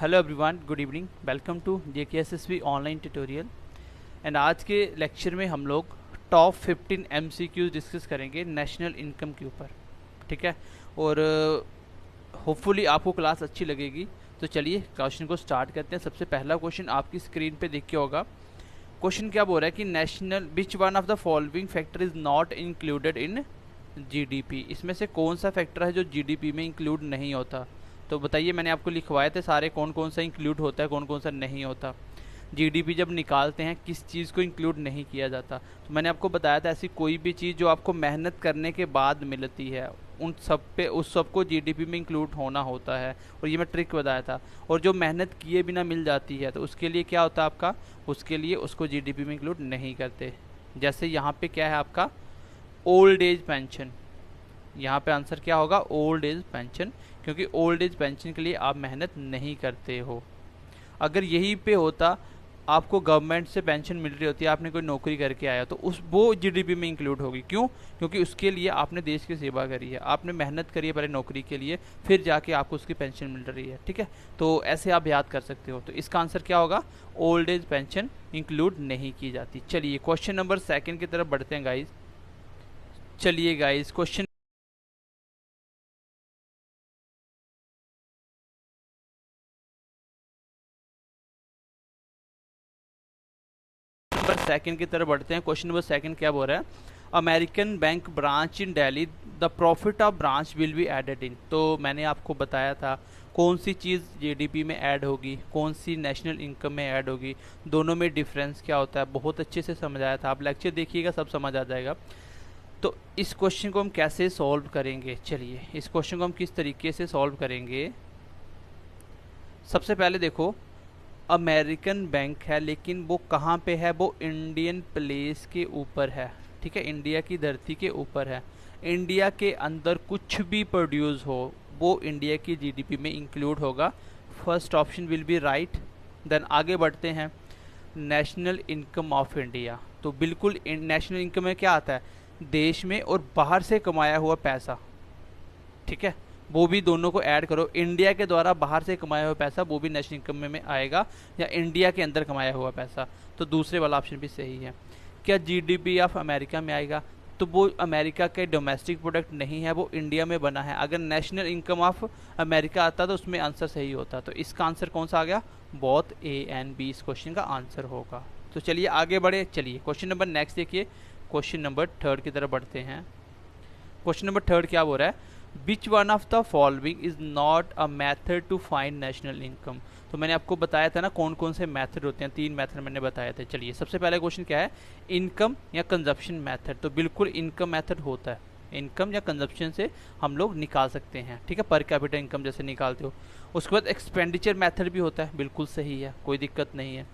Hello everyone, good evening. Welcome to JKSSB online tutorial. And आज के lecture में हम लोग टॉप 15 MCQs डिस्कस करेंगे नेशनल इनकम के ऊपर। ठीक है, और होपफुली आपको क्लास अच्छी लगेगी। तो चलिए क्वेश्चन को स्टार्ट करते हैं। सबसे पहला क्वेश्चन आपकी स्क्रीन पे देख के होगा। क्वेश्चन क्या बोल रहा है कि national which one of the following factor is not included in GDP। इसमें से कौन सा फैक्टर है जो GDP में इंक्लूड नहीं होता। तो बताइए, मैंने आपको लिखवाए थे सारे कौन कौन सा इंक्लूड होता है, कौन कौन सा नहीं होता। GDP जब निकालते हैं किस चीज़ को इंक्लूड नहीं किया जाता। तो मैंने आपको बताया था ऐसी कोई भी चीज़ जो आपको मेहनत करने के बाद मिलती है उन सब पे उस सब को GDP में इंक्लूड होना होता है। और ये मैं ट्रिक बताया था। और जो मेहनत किए बिना मिल जाती है तो उसके लिए क्या होता है आपका, उसके लिए उसको GDP में इंक्लूड नहीं करते। जैसे यहाँ पे क्या है आपका ओल्ड एज पेंशन। यहाँ पे आंसर क्या होगा, ओल्ड एज पेंशन, क्योंकि ओल्ड एज पेंशन के लिए आप मेहनत नहीं करते हो। अगर यही पे होता आपको गवर्नमेंट से पेंशन मिल रही होती है, आपने कोई नौकरी करके आया तो उस वो GDP में इंक्लूड होगी। क्यों? क्योंकि उसके लिए आपने देश की सेवा करी है, आपने मेहनत करी है पहले नौकरी के लिए, फिर जाके आपको उसकी पेंशन मिल रही है। ठीक है, तो ऐसे आप याद कर सकते हो। तो इसका आंसर क्या होगा, ओल्ड एज पेंशन इंक्लूड नहीं की जाती। चलिए क्वेश्चन नंबर 2 की तरफ बढ़ते हैं गाइज। चलिए गाइज, क्वेश्चन नंबर 2 की तरफ बढ़ते हैं। क्वेश्चन नंबर 2 क्या बोल रहा है, American bank branch in Delhi, the profit of branch will be added in. तो मैंने आपको बताया था कौन सी चीज़ GDP में ऐड होगी, कौन सी नेशनल इनकम में ऐड होगी, दोनों में डिफरेंस क्या होता है। बहुत अच्छे से समझाया था, आप लेक्चर देखिएगा सब समझ आ जाएगा। तो इस क्वेश्चन को हम कैसे सॉल्व करेंगे, चलिए इस क्वेश्चन को हम किस तरीके से सॉल्व करेंगे। सबसे पहले देखो, अमेरिकन बैंक है लेकिन वो कहाँ पे है, वो इंडियन प्लेस के ऊपर है। ठीक है, इंडिया की धरती के ऊपर है। इंडिया के अंदर कुछ भी प्रोड्यूस हो वो इंडिया की GDP में इंक्लूड होगा। First option will be right. Then आगे बढ़ते हैं, नेशनल इनकम ऑफ इंडिया। तो बिल्कुल नेशनल इनकम में क्या आता है, देश में और बाहर से कमाया हुआ पैसा। ठीक है, वो भी दोनों को ऐड करो, इंडिया के द्वारा बाहर से कमाया हुआ पैसा वो भी नेशनल इनकम में आएगा, या इंडिया के अंदर कमाया हुआ पैसा। तो दूसरे वाला ऑप्शन भी सही है। क्या GDP ऑफ अमेरिका में आएगा, तो वो अमेरिका के डोमेस्टिक प्रोडक्ट नहीं है, वो इंडिया में बना है। अगर नेशनल इनकम ऑफ अमेरिका आता तो उसमें आंसर सही होता। तो इसका आंसर कौन सा आ गया, बोथ A एंड B इस क्वेश्चन का आंसर होगा। तो चलिए आगे बढ़े। चलिए क्वेश्चन नंबर नेक्स्ट देखिए, क्वेश्चन नंबर 3 की तरफ बढ़ते हैं। क्वेश्चन नंबर 3 क्या बोल रहा है, which one of the following is not a method to find national income. तो मैंने आपको बताया था ना कौन कौन से मेथड होते हैं, 3 मेथड मैंने बताए थे। चलिए सबसे पहला क्वेश्चन क्या है, इनकम या कंजप्शन मेथड। तो बिल्कुल इनकम मेथड होता है, इनकम या कंजप्शन से हम लोग निकाल सकते हैं। ठीक है, पर कैपिटा इनकम जैसे निकालते हो। उसके बाद एक्सपेंडिचर मेथड भी होता है, बिल्कुल सही है, कोई दिक्कत नहीं है।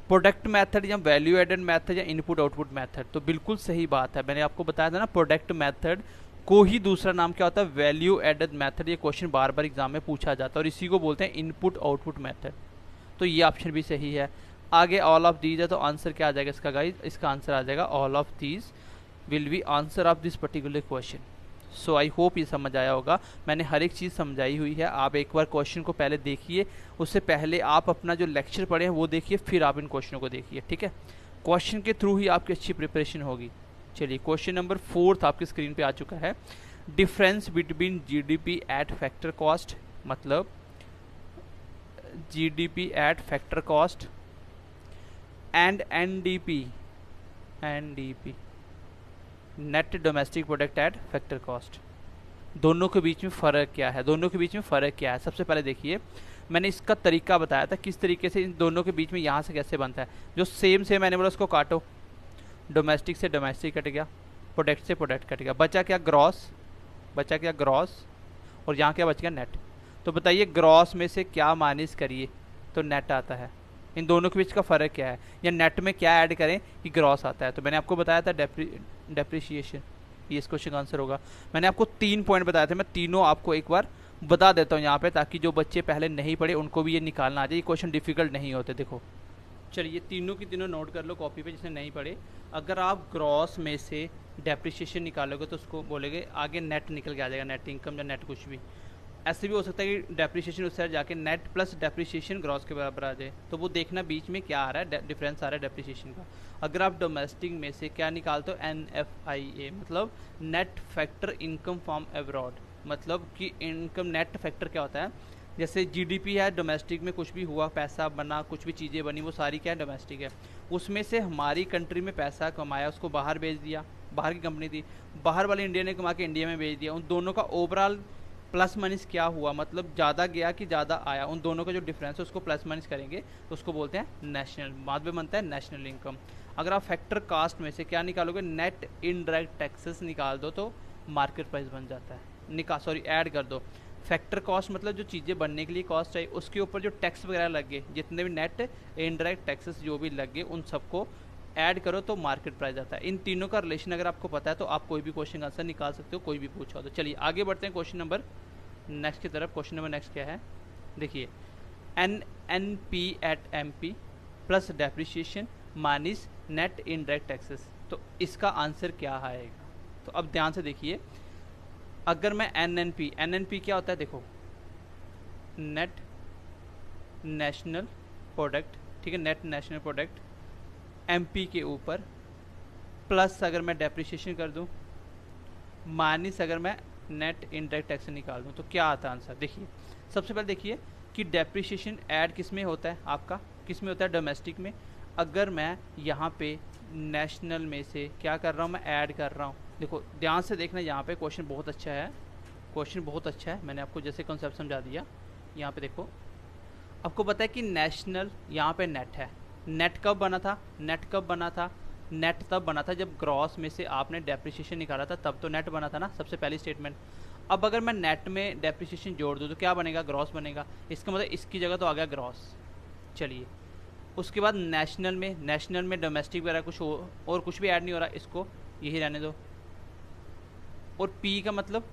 प्रोडक्ट मेथड या वैल्यू एडेड मेथड या इनपुट आउटपुट मेथड, तो बिल्कुल सही बात है। मैंने आपको बताया था ना प्रोडक्ट मेथड को ही दूसरा नाम क्या होता है, वैल्यू एडेड मेथड। ये क्वेश्चन बार बार एग्जाम में पूछा जाता है और इसी को बोलते हैं इनपुट आउटपुट मेथड। तो ये ऑप्शन भी सही है। आगे ऑल ऑफ दीज है, तो आंसर क्या आ जाएगा इसका गाइस, इसका आंसर आ जाएगा all of these will be answer of this particular question. So I hope ये समझ आया होगा। मैंने हर एक चीज़ समझाई हुई है, आप एक बार क्वेश्चन को पहले देखिए, उससे पहले आप अपना जो लेक्चर पढ़े हैं वो देखिए, फिर आप इन क्वेश्चनों को देखिए। ठीक है, क्वेश्चन के थ्रू ही आपकी अच्छी प्रिपरेशन होगी। चलिए क्वेश्चन नंबर 4 आपकी स्क्रीन पे आ चुका है, difference between GDP eight factor cost. मतलब GDP eight factor cost and NDP net domestic product at factor cost, दोनों के बीच में फ़र्क क्या है, दोनों के बीच में फ़र्क क्या है। सबसे पहले देखिए, मैंने इसका तरीका बताया था किस तरीके से इन दोनों के बीच में यहाँ से कैसे बनता है। जो सेम से मैंने बोला उसको काटो, डोमेस्टिक से डोमेस्टिक कट गया, प्रोडक्ट से प्रोडक्ट कट गया, बचा क्या ग्रॉस, बचा क्या ग्रॉस, और यहाँ क्या बच गया नेट। तो बताइए ग्रॉस में से क्या माइनस करिए तो नेट आता है। इन दोनों के बीच का फ़र्क क्या है, या नेट में क्या ऐड करें कि ग्रॉस आता है। तो मैंने आपको बताया था डेप्रिशिएशन, ये इस क्वेश्चन का आंसर होगा। मैंने आपको 3 पॉइंट बताए थे, मैं तीनों आपको एक बार बता देता हूँ यहाँ पे, ताकि जो बच्चे पहले नहीं पढ़े उनको भी ये निकालना आ जाए। ये क्वेश्चन डिफिकल्ट नहीं होते। देखो चलिए तीनों की तीनों नोट कर लो कॉपी पे जिसने नहीं पढ़े। अगर आप ग्रॉस में से डेप्रिशिएशन निकालोगे तो उसको बोलेंगे आगे नेट निकल के आ जाएगा, नेट इनकम या नेट कुछ भी। ऐसे भी हो सकता है कि डेप्रिसिएशन उस साइड जाके नेट प्लस डेप्रिसिएशन ग्रॉस के बराबर आ जाए, तो वो देखना बीच में क्या आ रहा है, डिफरेंस आ रहा है डेप्रिसिएशन का। अगर आप डोमेस्टिक में से क्या निकालते हो, NFIA, मतलब net factor income from abroad, मतलब कि इनकम नेट फैक्टर क्या होता है, जैसे GDP है, डोमेस्टिक में कुछ भी हुआ, पैसा बना, कुछ भी चीज़ें बनी, वो सारी क्या है, डोमेस्टिक है। उसमें से हमारी कंट्री में पैसा कमाया, उसको बाहर भेज दिया, बाहर की कंपनी थी, बाहर वाले इंडिया ने कमा के इंडिया में भेज दिया, उन दोनों का ओवरऑल प्लस माइनस क्या हुआ, मतलब ज़्यादा गया कि ज़्यादा आया, उन दोनों का जो डिफरेंस है उसको प्लस माइनस करेंगे तो उसको बोलते हैं नेशनल, बाद में बनता है नेशनल इनकम। अगर आप फैक्टर कास्ट में से क्या निकालोगे, नेट इनडायरेक्ट टैक्सेस निकाल दो तो मार्केट प्राइस बन जाता है, ऐड कर दो। फैक्टर कॉस्ट मतलब जो चीज़ें बनने के लिए कॉस्ट चाहिए, उसके ऊपर जो टैक्स वगैरह लग गए, जितने भी नेट इनडायरेक्ट टैक्सेस जो भी लग गए, उन सबको ऐड करो तो मार्केट प्राइस आता है। इन तीनों का रिलेशन अगर आपको पता है तो आप कोई भी क्वेश्चन आंसर निकाल सकते हो, कोई भी पूछा हो तो। चलिए आगे बढ़ते हैं क्वेश्चन नंबर नेक्स्ट की तरफ। क्वेश्चन नंबर नेक्स्ट क्या है, देखिए, NNP at MP plus depreciation minus net indirect taxes, तो इसका आंसर क्या आएगा। तो अब ध्यान से देखिए, अगर मैं NNP क्या होता है, देखो, नेट नेशनल प्रोडक्ट, ठीक है, नेट नेशनल प्रोडक्ट MP के ऊपर, प्लस अगर मैं डेप्रिसिएशन कर दूं, माइनस अगर मैं नेट इनडायरेक्ट टैक्स निकाल दूं, तो क्या आता है आंसर। देखिए सबसे पहले देखिए कि डेप्रिसिएशन ऐड किस में होता है, आपका किस में होता है, डोमेस्टिक में। अगर मैं यहाँ पे नेशनल में से क्या कर रहा हूँ, मैं ऐड कर रहा हूँ। देखो ध्यान से देखना, यहाँ पे क्वेश्चन बहुत अच्छा है, क्वेश्चन बहुत अच्छा है, मैंने आपको जैसे कॉन्सेप्ट समझा दिया। यहाँ पे देखो, आपको पता है कि नेशनल, यहाँ पे नेट है, नेट कब बना था, नेट तब बना था जब ग्रॉस में से आपने डेप्रिसिएशन निकाला था, तब तो नेट बना था ना, सबसे पहली स्टेटमेंट। अब अगर मैं नेट में डेप्रिसिएशन जोड़ दूँ तो क्या बनेगा, ग्रॉस बनेगा, इसका मतलब इसकी जगह तो आ गया ग्रॉस। चलिए उसके बाद नेशनल में डोमेस्टिक वगैरह कुछ हो और कुछ भी ऐड नहीं हो रहा, इसको यही रहने दो। और पी का मतलब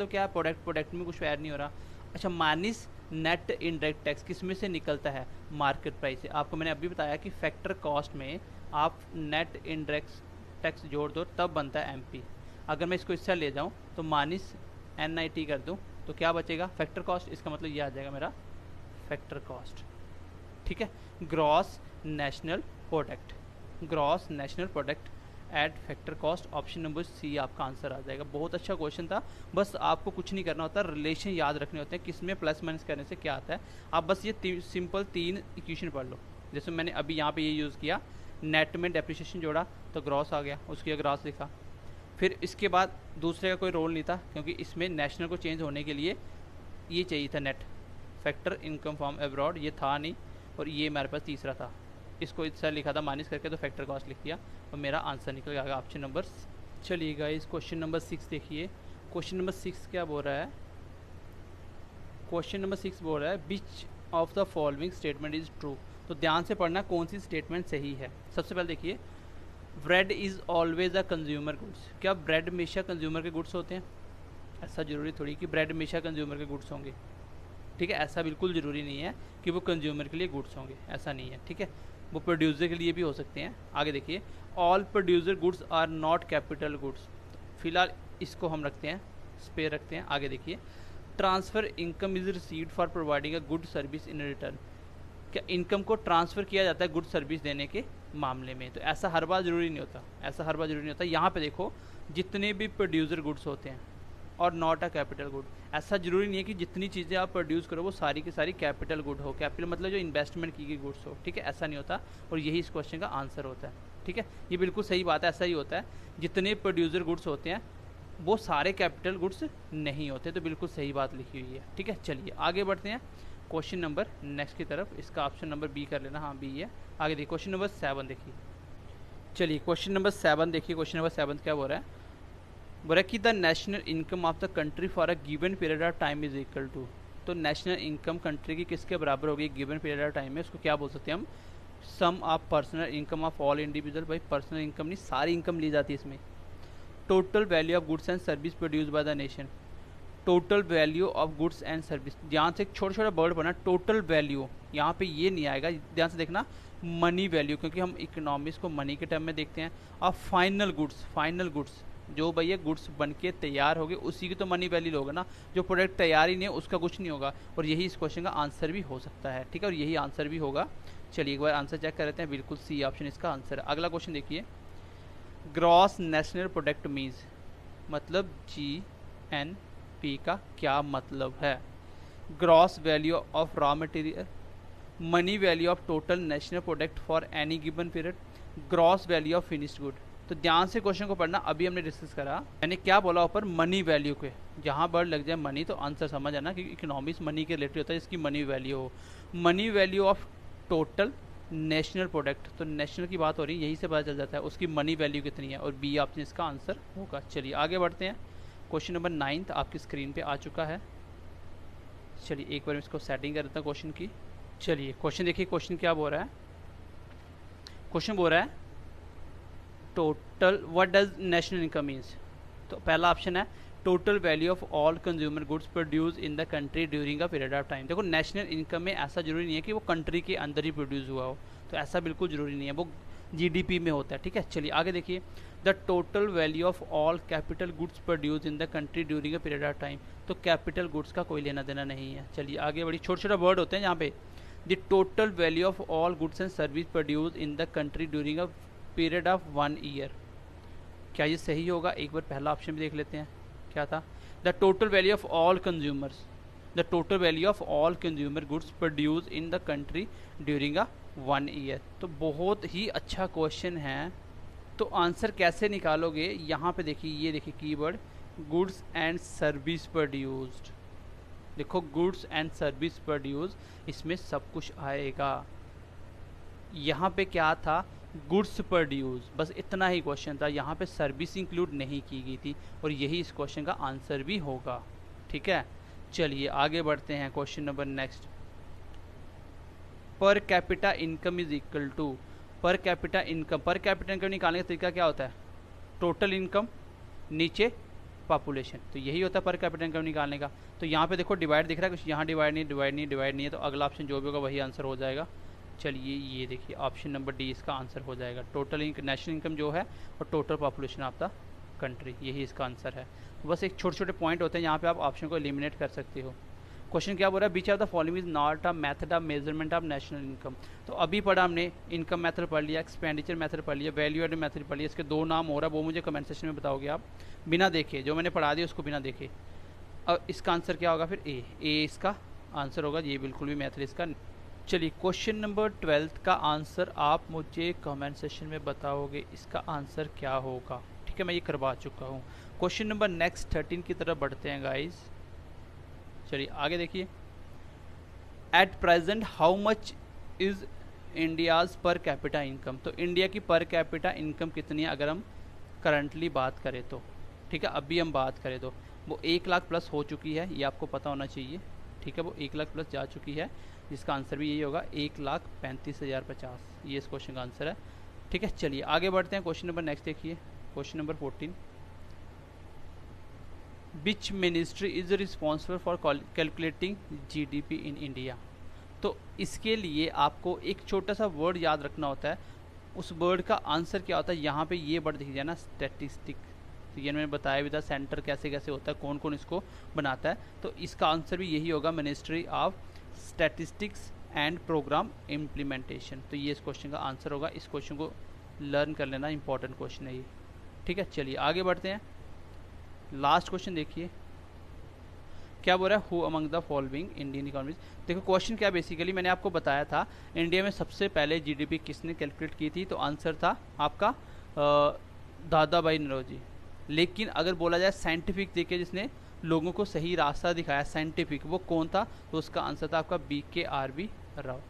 क्या है, प्रोडक्ट में कुछ ऐड नहीं हो रहा। अच्छा, माइनस नेट इनडायरेक्ट टैक्स किस में से निकलता है, मार्केट प्राइस से। आपको मैंने अभी बताया कि फैक्टर कॉस्ट में आप नेट इनडायरेक्ट टैक्स जोड़ दो तब बनता है MP। अगर मैं इसको इससे ले जाऊं तो माइनस NIT कर दूं तो क्या बचेगा, फैक्टर कॉस्ट, इसका मतलब ये आ जाएगा मेरा फैक्टर कॉस्ट, ठीक है। Gross national product at factor cost, option number C आपका आंसर आ जाएगा। बहुत अच्छा क्वेश्चन था, बस आपको कुछ नहीं करना होता, रिलेशन याद रखने होते हैं, किसमें प्लस माइनस करने से क्या आता है। आप बस ये सिंपल 3 इक्वेशन पढ़ लो। जैसे मैंने अभी यहाँ पे ये यूज़ किया, नेट में डेप्रिसिएशन जोड़ा तो ग्रॉस आ गया, उसकी ग्रॉस लिखा। फिर इसके बाद दूसरे का कोई रोल नहीं था, क्योंकि इसमें नेशनल को चेंज होने के लिए ये चाहिए था net factor income from abroad, ये था नहीं, और ये मेरे पास तीसरा था, इसको इससे लिखा था माइनस करके, तो फैक्टर कॉस्ट लिख दिया और मेरा आंसर निकल गया ऑप्शन नंबर। चलिए गाइस क्वेश्चन नंबर 6 देखिए। क्वेश्चन नंबर 6 क्या बोल रहा है, क्वेश्चन नंबर 6 बोल रहा है which of the following statement is true. तो ध्यान से पढ़ना कौन सी स्टेटमेंट सही है। सबसे पहले देखिए, bread is always a consumer goods. क्या ब्रेड हमेशा कंज्यूमर के गुड्स होते हैं? ऐसा ज़रूरी थोड़ी कि ब्रेड हमेशा कंज्यूमर के गुड्स होंगे, ठीक है, ऐसा बिल्कुल ज़रूरी नहीं है कि वो कंज्यूमर के लिए गुड्स होंगे, ऐसा नहीं है, ठीक है, वो प्रोड्यूसर के लिए भी हो सकते हैं। आगे देखिए, all producer goods are not capital goods. फिलहाल इसको हम रखते हैं, स्पेयर रखते हैं। आगे देखिए, transfer income is received for providing a good service in return. क्या इनकम को ट्रांसफ़र किया जाता है गुड सर्विस देने के मामले में? तो ऐसा हर बार ज़रूरी नहीं होता, यहाँ पे देखो, जितने भी प्रोड्यूसर गुड्स होते हैं और नॉट अ कैपिटल गुड, ऐसा ज़रूरी नहीं है कि जितनी चीज़ें आप प्रोड्यूस करो वो सारी की सारी कैपिटल गुड हो। कैपिटल मतलब जो इन्वेस्टमेंट की गई गुड्स हो, ठीक है, ऐसा नहीं होता, और यही इस क्वेश्चन का आंसर होता है, ठीक है। ये बिल्कुल सही बात है, ऐसा ही होता है, जितने प्रोड्यूसर गुड्स होते हैं वो सारे कैपिटल गुड्स नहीं होते, तो बिल्कुल सही बात लिखी हुई है, ठीक है। चलिए आगे बढ़ते हैं क्वेश्चन नंबर नेक्स्ट की तरफ। इसका ऑप्शन नंबर B कर लेना, हाँ B है। आगे देखिए क्वेश्चन नंबर 7 देखिए। चलिए क्वेश्चन नंबर 7 देखिए, क्वेश्चन नंबर 7 क्या बोल रहा है, बोल रहा है कि the national income of the country for a given period of time is equal to. तो नेशनल इनकम कंट्री की किसके बराबर होगी गिवन पीरियड ऑफ टाइम में, उसको क्या बोल सकते हैं हम, sum of personal income of all individual. भाई पर्सनल इनकम नहीं, सारी इनकम ली जाती है इसमें। Total value of goods and service produce by the nation. Total value of goods and service, ध्यान से एक छोटा छोटा वर्ड बना, टोटल वैल्यू, यहाँ पे ये नहीं आएगा, ध्यान से देखना, मनी वैल्यू, क्योंकि हम इकोनॉमिक्स को मनी के टर्म में देखते हैं। और फाइनल गुड्स जो भैया गुड्स बन के तैयार हो गए उसी की तो मनी वैल्यू होगा ना, जो प्रोडक्ट तैयार ही नहीं है उसका कुछ नहीं होगा। और यही इस क्वेश्चन का आंसर भी हो सकता है, ठीक है, और यही आंसर भी होगा। चलिए एक बार आंसर चेक कर लेते हैं, बिल्कुल सी ऑप्शन इसका आंसर है। अगला क्वेश्चन देखिए, ग्रॉस नेशनल प्रोडक्ट मीन्स, मतलब GNP का क्या मतलब है? Gross value of raw material, money value of total national product for any given period, gross value of finished good. तो ध्यान से क्वेश्चन को पढ़ना, अभी हमने डिस्कस करा, मैंने क्या बोला ऊपर, मनी वैल्यू के, जहाँ वर्ड लग जाए मनी तो आंसर समझ आना, क्योंकि इकोनॉमिक्स मनी के रिलेटेड होता है, इसकी मनी वैल्यू हो। Money value of total national product, तो नेशनल की बात हो रही है, यही से पता चल जाता है उसकी मनी वैल्यू कितनी है, और बी ऑप्शन इसका आंसर होगा। चलिए आगे बढ़ते हैं, क्वेश्चन नंबर 9 आपकी स्क्रीन पे आ चुका है। चलिए एक बार इसको सेटिंग कर देता हूँ क्वेश्चन की। चलिए क्वेश्चन देखिए, क्वेश्चन क्या बोल रहा है, क्वेश्चन बोल रहा है total what does national income means. तो पहला ऑप्शन है total value of all consumer goods produce in the country during a period of time. देखो नेशनल इनकम में ऐसा जरूरी नहीं है कि वो कंट्री के अंदर ही प्रोड्यूस हुआ हो, तो ऐसा बिल्कुल जरूरी नहीं है, वो GDP में होता है, ठीक है। चलिए आगे देखिए, the total value of all capital goods produce in the country during a period of time. तो कैपिटल गुड्स का कोई लेना देना नहीं है। चलिए आगे बड़ी छोटे छोटे वर्ड होते हैं यहाँ पे, the total value of all goods and service produce in the country during a period of 1 year. क्या ये सही होगा? एक बार पहला ऑप्शन भी देख लेते हैं, क्या था, the total value of all consumers, the total value of all consumer goods produce in the country during a 1 year. तो बहुत ही अच्छा क्वेश्चन है। तो आंसर कैसे निकालोगे, यहाँ पे देखिए, ये देखिए keyword goods and service produced, देखो गुड्स एंड सर्विस प्रोड्यूस, इसमें सब कुछ आएगा। यहाँ पे क्या था, गुड्स प्रोड्यूस, बस इतना ही क्वेश्चन था, यहाँ पे सर्विस इंक्लूड नहीं की गई थी, और यही इस क्वेश्चन का आंसर भी होगा, ठीक है। चलिए आगे बढ़ते हैं, question number next, per capita income is equal to, per capita income निकालने का तरीका क्या होता है, टोटल इनकम नीचे पॉपुलेशन, तो यही होता है पर कैपिटा इनकम निकालने का। तो यहाँ पे देखो डिवाइड दिख रहा है कुछ, यहाँ डिवाइड नहीं है, तो अगला ऑप्शन जो भी होगा वही आंसर हो जाएगा। चलिए ये देखिए ऑप्शन नंबर डी इसका आंसर हो जाएगा, टोटल नेशनल इनकम जो है और total population of the country, यही इसका आंसर है। तो बस एक छोटे छोटे पॉइंट होते हैं, यहाँ पे आप ऑप्शन को एलिमिनेट कर सकते हो। क्वेश्चन क्या बोल रहा है, which of the following is not a method of measurement of national income. तो अभी पढ़ा हमने, इनकम मेथड पढ़ लिया, एक्सपेंडिचर मेथड पढ़ लिया, वैल्यू एडेड मेथड पढ़ लिया, इसके 2 नाम हो रहा है, वो मुझे कमेंट सेक्शन में बताओगे आप, बिना देखे, जो मैंने पढ़ा दिया उसको बिना देखे। अब इसका आंसर क्या होगा फिर, ए इसका आंसर होगा, ये बिल्कुल भी मेथड इसका। चलिए क्वेश्चन नंबर 12 का आंसर आप मुझे कमेंट सेक्शन में बताओगे, इसका आंसर क्या होगा, ठीक है, मैं ये करवा चुका हूँ। क्वेश्चन नंबर नेक्स्ट 13 की तरफ बढ़ते हैं गाइस। चलिए आगे देखिए, at present how much is India's पर कैपिटा इनकम। तो इंडिया की पर कैपिटा इनकम कितनी है अगर हम करंटली बात करें तो, ठीक है, अभी हम बात करें तो वो 1 लाख प्लस हो चुकी है, ये आपको पता होना चाहिए, ठीक है, वो 1 लाख प्लस जा चुकी है, जिसका आंसर भी यही होगा, 1,35,050, ये इस क्वेश्चन का आंसर है, ठीक है। चलिए आगे बढ़ते हैं, क्वेश्चन नंबर नेक्स्ट देखिए, question number 14, which ministry is responsible for calculating GDP in India. तो इसके लिए आपको एक छोटा सा वर्ड याद रखना होता है, उस वर्ड का आंसर क्या होता है, यहाँ पे ये वर्ड दिख जाए ना, स्टैटिस्टिक, तो ये मैंने बताया भी था सेंटर कैसे कैसे होता है, कौन कौन इसको बनाता है, तो इसका आंसर भी यही होगा, ministry of statistics and programme implementation. तो ये इस क्वेश्चन का आंसर होगा, इस क्वेश्चन को लर्न कर लेना, इंपॉर्टेंट क्वेश्चन है ये, ठीक है। चलिए आगे बढ़ते हैं, लास्ट क्वेश्चन देखिए, क्या बोल रहा है, who among the following Indian economies. देखो क्वेश्चन क्या, बेसिकली मैंने आपको बताया था इंडिया में सबसे पहले GDP किसने कैलकुलेट की थी, तो आंसर था आपका दादा भाई नौरोजी। लेकिन अगर बोला जाए साइंटिफिक देखिए जिसने लोगों को सही रास्ता दिखाया साइंटिफिक, वो कौन था, तो उसका आंसर था आपका BKRB राव।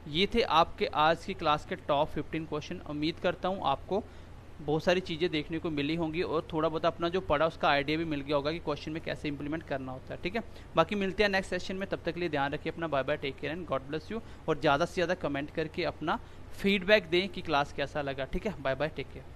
ये थे आपके आज की क्लास के टॉप 15 क्वेश्चन। उम्मीद करता हूँ आपको बहुत सारी चीज़ें देखने को मिली होंगी और थोड़ा बहुत अपना जो पढ़ा उसका आइडिया भी मिल गया होगा कि क्वेश्चन में कैसे इंप्लीमेंट करना होता है, ठीक है। बाकी मिलते हैं नेक्स्ट सेशन में, तब तक के लिए ध्यान रखिए अपना, bye bye, take care and God bless you. और ज़्यादा से ज़्यादा कमेंट करके अपना फीडबैक दें कि क्लास कैसा लगा, ठीक है, बाय बाय, टेक केयर।